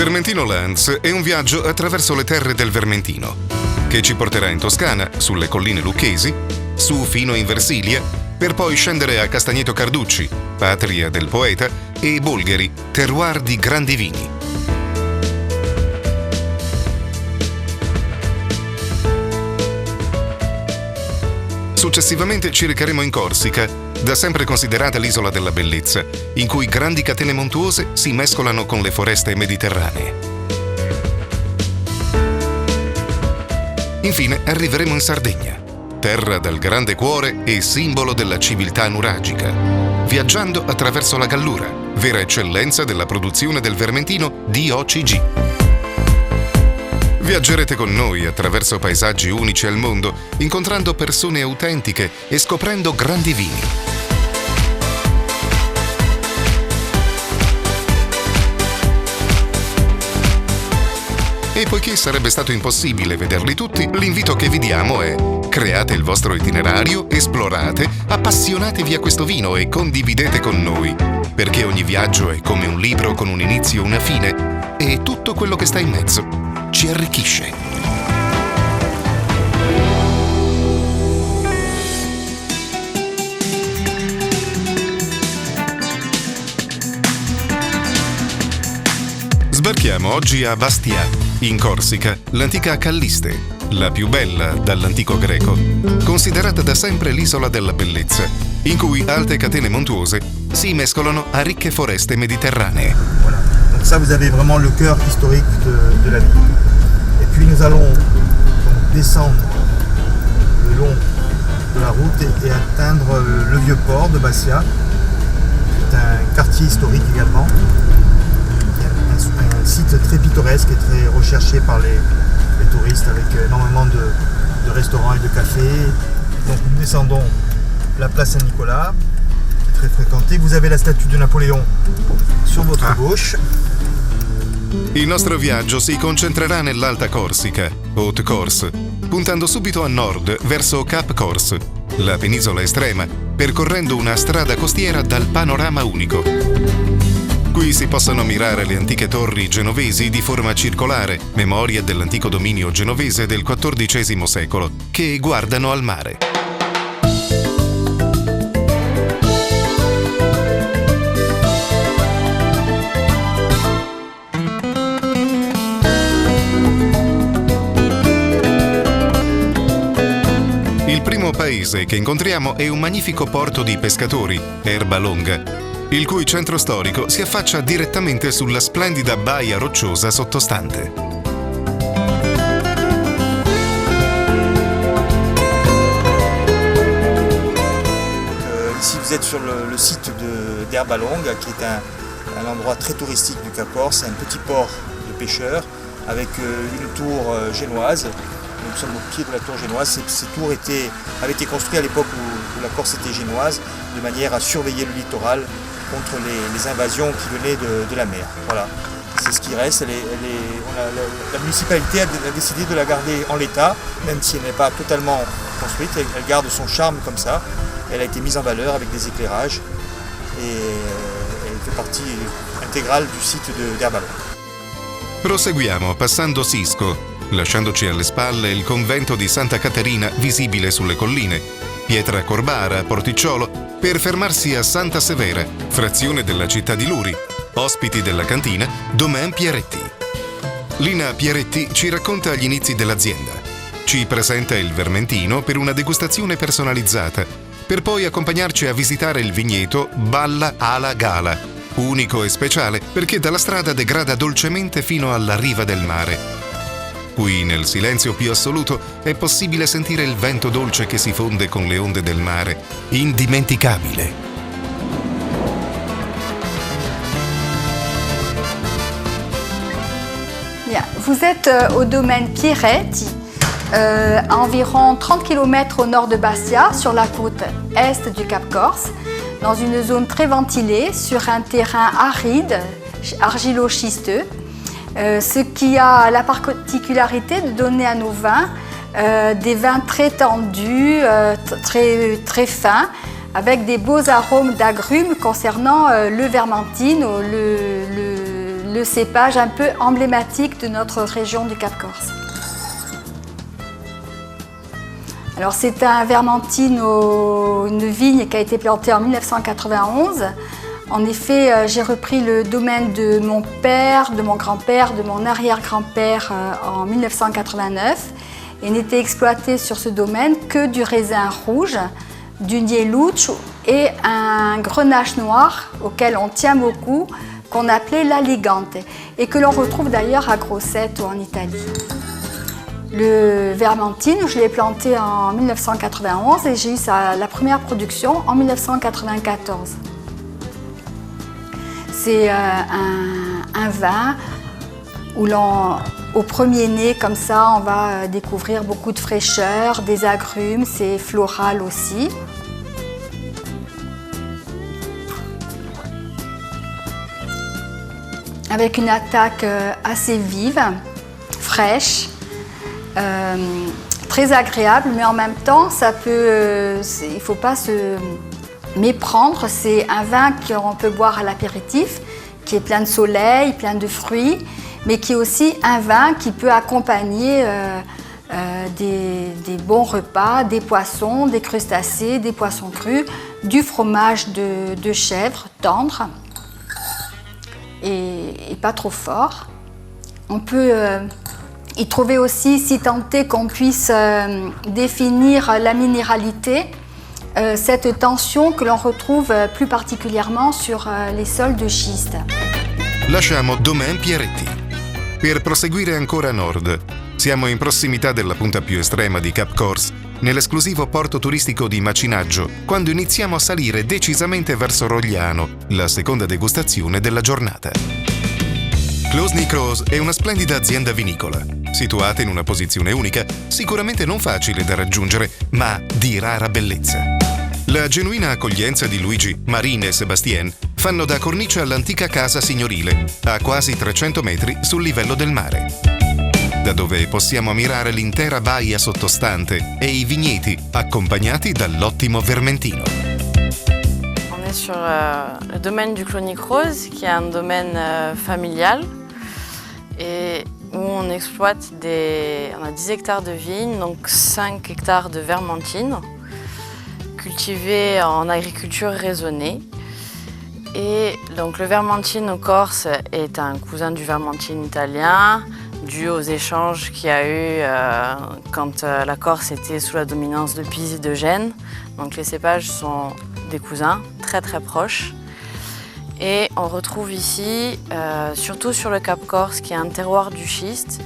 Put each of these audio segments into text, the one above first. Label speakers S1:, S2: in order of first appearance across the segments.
S1: Vermentino Lands è un viaggio attraverso le terre del Vermentino, che ci porterà in Toscana, sulle colline lucchesi, su fino in Versilia, per poi scendere a Castagneto Carducci, patria del poeta, e Bolgheri, terroir di grandi vini. Successivamente ci recheremo in Corsica, da sempre considerata l'isola della bellezza, in cui grandi catene montuose si mescolano con le foreste mediterranee. Infine arriveremo in Sardegna, terra dal grande cuore e simbolo della civiltà nuragica, viaggiando attraverso la Gallura, vera eccellenza della produzione del vermentino DOCG. Viaggerete con noi attraverso paesaggi unici al mondo, incontrando persone autentiche e scoprendo grandi vini. E poiché sarebbe stato impossibile vederli tutti, l'invito che vi diamo è: create il vostro itinerario, esplorate, appassionatevi a questo vino e condividete con noi, perché ogni viaggio è come un libro con un inizio e una fine, e tutto quello che sta in mezzo ci arricchisce. Sbarchiamo oggi a Bastia, in Corsica, l'antica Calliste, la più bella dall'antico greco, considerata da sempre l'isola della bellezza, in cui alte catene montuose si mescolano a ricche foreste mediterranee.
S2: Voilà. Donc ça, vous avez vraiment le cœur historique de la ville. Et puis nous allons donc descendre le long de la route et atteindre le vieux port de Bastia, qui est un quartier historique également. Un site très pittoresque et très recherché par les touristes, avec énormément de restaurants et de cafés. Donc nous descendons la place Saint-Nicolas, qui est très fréquentée. Vous avez la statue de Napoléon sur votre gauche.
S1: Il nostro viaggio si concentrerà nell'Alta Corsica, Haute Corse, puntando subito a nord verso Cap Corse, la penisola estrema, percorrendo una strada costiera dal panorama unico. Qui si possono ammirare le antiche torri genovesi di forma circolare, memoria dell'antico dominio genovese del XIV secolo, che guardano al mare. Il primo paese che incontriamo è un magnifico porto di pescatori, Erba Longa, il cui centro storico si affaccia direttamente sulla splendida baia rocciosa sottostante.
S2: Ici vous êtes sur le site d'Erba Longa, qui est un endroit très touristique du Cap Corse, un petit port de pêcheurs avec une tour génoise. Nous sommes au pied de la tour génoise. Ces tours avaient été construites à l'époque où la Corse était génoise, de manière à surveiller le littoral contre les invasions qui venaient de la mer. Voilà, c'est ce qui reste. La municipalité a décidé de la garder en l'état, même si elle n'est pas totalement construite. Elle garde son charme comme ça. Elle a été mise en valeur avec des éclairages et elle fait partie intégrale du site d'Erba Longa.
S1: Proseguiamo passando Sisco, lasciandoci alle spalle il convento di Santa Caterina visibile sulle colline, Pietra Corbara, Porticciolo, per fermarsi a Santa Severa, frazione della città di Luri, ospiti della cantina Domaine Pieretti. Lina Pieretti ci racconta gli inizi dell'azienda. Ci presenta il vermentino per una degustazione personalizzata, per poi accompagnarci a visitare il vigneto Balla Ala Gala, unico e speciale perché dalla strada degrada dolcemente fino alla riva del mare. Qui, nel silenzio più assoluto, è possibile sentire il vento dolce che si fonde con le onde del mare. Indimenticabile.
S3: Bien. Vous êtes au domaine Pieretti, à environ 30 km au nord de Bastia, sur la côte est du Cap Corse, dans une zone très ventilée, sur un terrain aride, argilo-schisteux. Ce qui a la particularité de donner à nos vins des vins très tendus, très fins, avec des beaux arômes d'agrumes concernant le vermentine, le cépage un peu emblématique de notre région du Cap-Corse. Alors c'est un Vermentine, une vigne qui a été plantée en 1991. En effet, j'ai repris le domaine de mon père, de mon grand-père, de mon arrière-grand-père en 1989 et n'était exploité sur ce domaine que du raisin rouge, du Nieluccio et un grenache noir auquel on tient beaucoup, qu'on appelait l'Aligante et que l'on retrouve d'ailleurs à Grosseto en Italie. Le Vermentine, je l'ai planté en 1991 et j'ai eu la première production en 1994. C'est un vin où au premier nez, comme ça, on va découvrir beaucoup de fraîcheur, des agrumes, c'est floral aussi. Avec une attaque assez vive, fraîche, très agréable, mais en même temps, il ne faut pas se méprendre. C'est un vin qu'on peut boire à l'apéritif, qui est plein de soleil, plein de fruits, mais qui est aussi un vin qui peut accompagner des bons repas, des poissons, des crustacés, des poissons crus, du fromage de chèvre tendre et pas trop fort. On peut y trouver aussi, si tant est qu'on puisse définir la minéralité, cette tension que l'on retrouve plus particulièrement sur les sols de schiste.
S1: Lasciamo Domaine Pieretti. Per proseguire ancora a nord, siamo in prossimità della punta più estrema di Cap Corse, nell'esclusivo porto turistico di Macinaggio, quando iniziamo a salire decisamente verso Rogliano, la seconda degustazione della giornata. Clos Ny Croz è una splendida azienda vinicola, situata in una posizione unica, sicuramente non facile da raggiungere, ma di rara bellezza. La genuina accoglienza di Luigi, Marine e Sébastien fanno da cornice all'antica casa signorile, a quasi 300 metri sul livello del mare, da dove possiamo ammirare l'intera baia sottostante e i vigneti, accompagnati dall'ottimo Vermentino.
S4: On est sur le domaine du Clos Ny Croz, qui est un domaine familial et où on exploite on a 10 hectares de vignes, donc 5 hectares de Vermentine, cultivés en agriculture raisonnée. Et donc le Vermentino corse est un cousin du Vermentine italien, dû aux échanges qu'il y a eu quand la Corse était sous la dominance de Pise et de Gênes. Donc les cépages sont des cousins très très proches. Et on retrouve ici, surtout sur le Cap Corse, qui est un terroir du schiste,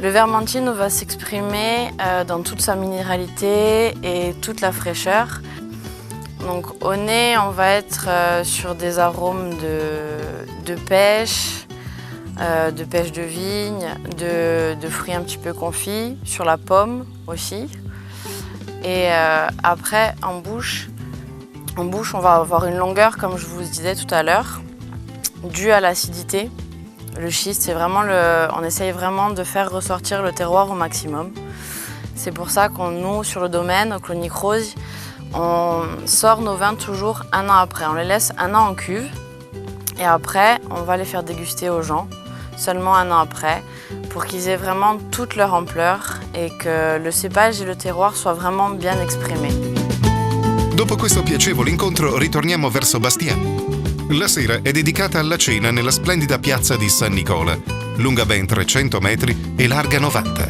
S4: le Vermentino va s'exprimer dans toute sa minéralité et toute la fraîcheur. Donc au nez, on va être sur des arômes de pêche de vigne, de fruits un petit peu confits, sur la pomme aussi. Et après, en bouche, on va avoir une longueur, comme je vous disais tout à l'heure, due à l'acidité. Le schiste, c'est vraiment on essaye vraiment de faire ressortir le terroir au maximum. C'est pour ça nous, sur le domaine, au Clos Ny Croz, on sort nos vins toujours un an après. On les laisse un an en cuve et après, on va les faire déguster aux gens, seulement un an après, pour qu'ils aient vraiment toute leur ampleur et que le cépage et le terroir soient vraiment bien exprimés.
S1: Dopo questo piacevole incontro ritorniamo verso Bastia. La sera è dedicata alla cena nella splendida piazza di San Nicola, lunga ben 300 metri e larga 90,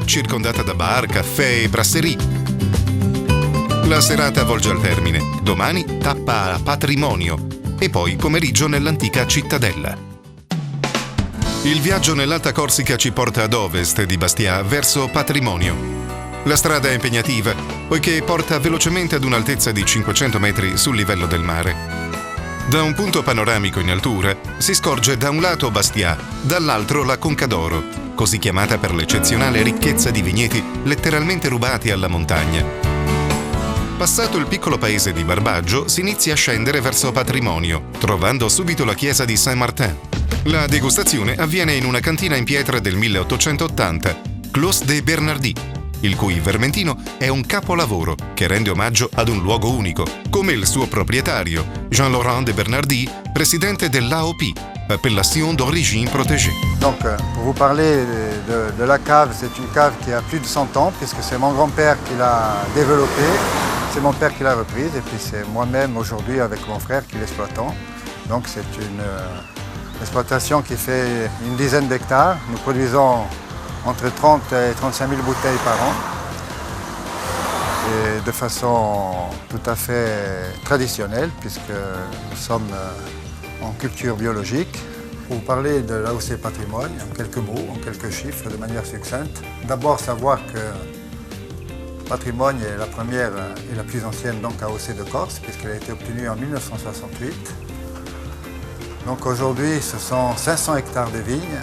S1: circondata da bar, caffè e brasserie. La serata volge al termine, domani tappa a Patrimonio e poi pomeriggio nell'antica cittadella. Il viaggio nell'Alta Corsica ci porta ad ovest di Bastia, verso Patrimonio. La strada è impegnativa, poiché porta velocemente ad un'altezza di 500 metri sul livello del mare. Da un punto panoramico in altura si scorge da un lato Bastia, dall'altro la Conca d'Oro, così chiamata per l'eccezionale ricchezza di vigneti letteralmente rubati alla montagna. Passato il piccolo paese di Barbaggio, si inizia a scendere verso Patrimonio, trovando subito la chiesa di Saint-Martin. La degustazione avviene in una cantina in pietra del 1880, Clos des Bernardins, il cui Vermentino è un capolavoro che rende omaggio ad un luogo unico, come il suo proprietario, Jean-Laurent de Bernardi, presidente dell'AOP, appellation d'origine protégée.
S5: Donc, pour vous parler de la cave, c'est une cave qui a plus de 100 ans, puisque c'est mon grand-père qui l'a développée, c'est mon père qui l'a reprise, et puis c'est moi-même aujourd'hui avec mon frère qui l'exploitons. Donc c'est une exploitation qui fait une dizaine d'hectares. Nous produisons entre 30 et 35 000 bouteilles par an, et de façon tout à fait traditionnelle, puisque nous sommes en culture biologique. Pour vous parler de l'AOC Patrimoine, en quelques mots, en quelques chiffres, de manière succincte. D'abord, savoir que Patrimoine est la première et la plus ancienne donc, AOC de Corse, puisqu'elle a été obtenue en 1968. Donc aujourd'hui, ce sont 500 hectares de vignes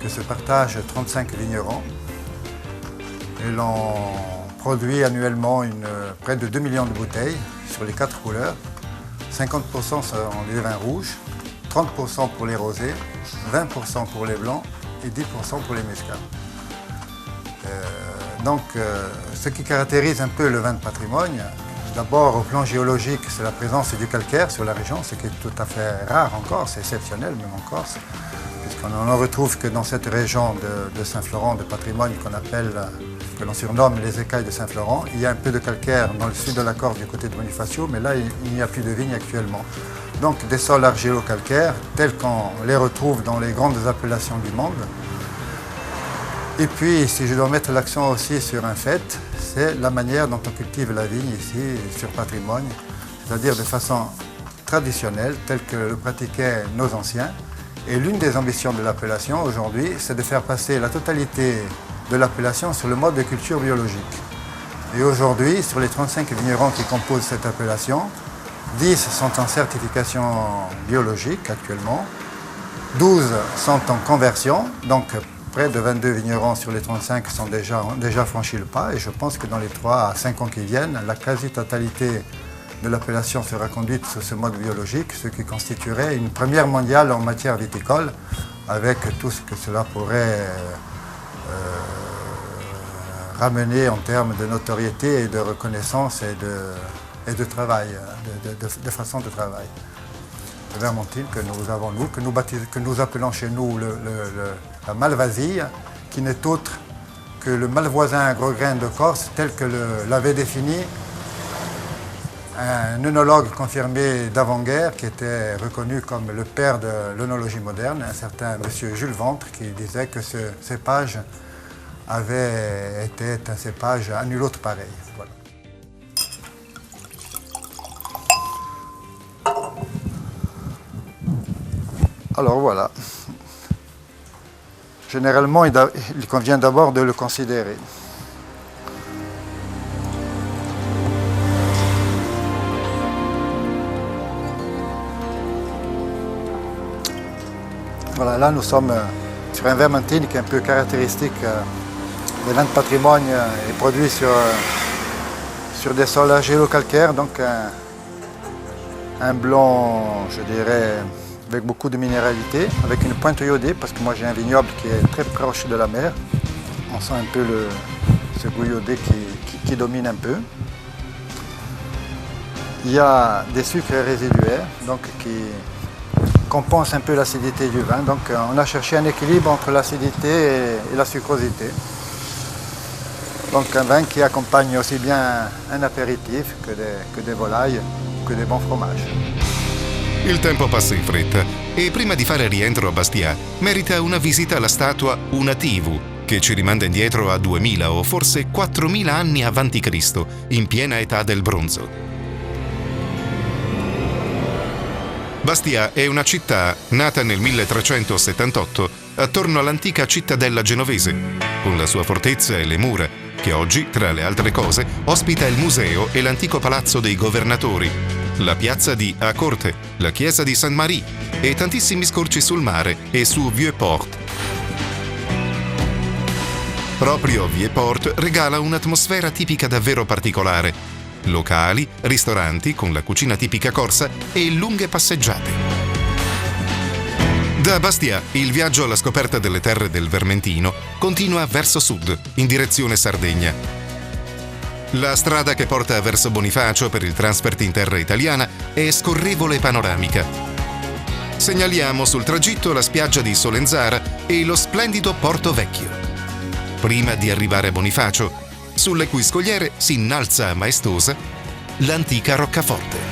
S5: que se partagent 35 vignerons. Et l'on produit annuellement près de 2 millions de bouteilles sur les 4 couleurs. 50% sont les vins rouges, 30% pour les rosés, 20% pour les blancs et 10% pour les muscats. Ce qui caractérise un peu le vin de Patrimoine, d'abord au plan géologique, c'est la présence du calcaire sur la région, ce qui est tout à fait rare en Corse, c'est exceptionnel même en Corse, puisqu'on n'en retrouve que dans cette région de Saint-Florent, de Patrimoine que l'on surnomme les écailles de Saint-Florent. Il y a un peu de calcaire dans le sud de la Corse du côté de Bonifacio, mais là il n'y a plus de vignes actuellement. Donc des sols argilo-calcaires tels qu'on les retrouve dans les grandes appellations du monde. Et puis, si je dois mettre l'accent aussi sur un fait, c'est la manière dont on cultive la vigne ici, sur Patrimoine, c'est-à-dire de façon traditionnelle, telle que le pratiquaient nos anciens. Et l'une des ambitions de l'appellation aujourd'hui, c'est de faire passer la totalité de l'appellation sur le mode de culture biologique. Et aujourd'hui, sur les 35 vignerons qui composent cette appellation, 10 sont en certification biologique actuellement, 12 sont en conversion, donc près de 22 vignerons sur les 35 sont déjà franchi le pas, et je pense que dans les 3 à 5 ans qui viennent, la quasi-totalité de l'appellation sera conduite sous ce mode biologique, ce qui constituerait une première mondiale en matière viticole, avec tout ce que cela pourrait ramener en termes de notoriété et de reconnaissance et de travail, de façon de travail. Le vermentine que nous avons, que nous appelons chez nous la malvasie, qui n'est autre que le malvoisin gros grain de Corse, tel que l'avait défini un œnologue confirmé d'avant-guerre, qui était reconnu comme le père de l'œnologie moderne, un certain monsieur Jules Ventre, qui disait que ce cépage avait été un cépage à nul autre pareil. Voilà. Alors voilà. Généralement, il convient d'abord de le considérer. Voilà, là nous sommes sur un vermentine qui est un peu caractéristique des vins de Patrimoine et produit sur des sols argilo-calcaires, donc un blanc, je dirais, avec beaucoup de minéralité, avec une pointe iodée, parce que moi j'ai un vignoble qui est très proche de la mer. On sent un peu ce goût iodé qui domine un peu. Il y a des sucres résiduaires, donc qui compensent un peu l'acidité du vin. Donc on a cherché un équilibre entre l'acidité et la sucrosité. Donc un vin qui accompagne aussi bien un apéritif que des volailles, que des bons fromages.
S1: Il tempo passa in fretta e prima di fare rientro a Bastia merita una visita alla statua Una Tivu, che ci rimanda indietro a 2000 o forse 4000 anni avanti Cristo, in piena età del bronzo. Bastia è una città nata nel 1378 attorno all'antica cittadella genovese, con la sua fortezza e le mura, che oggi, tra le altre cose, ospita il museo e l'antico palazzo dei governatori, la piazza di Acorte, la chiesa di Saint-Marie e tantissimi scorci sul mare e su Vieux-Port. Proprio Vieux-Port regala un'atmosfera tipica davvero particolare. Locali, ristoranti con la cucina tipica corsa e lunghe passeggiate. Da Bastia, il viaggio alla scoperta delle terre del Vermentino continua verso sud, in direzione Sardegna. La strada che porta verso Bonifacio per il transfert in terra italiana è scorrevole e panoramica. Segnaliamo sul tragitto la spiaggia di Solenzara e lo splendido Porto Vecchio. Prima di arrivare a Bonifacio, sulle cui scogliere si innalza maestosa l'antica roccaforte.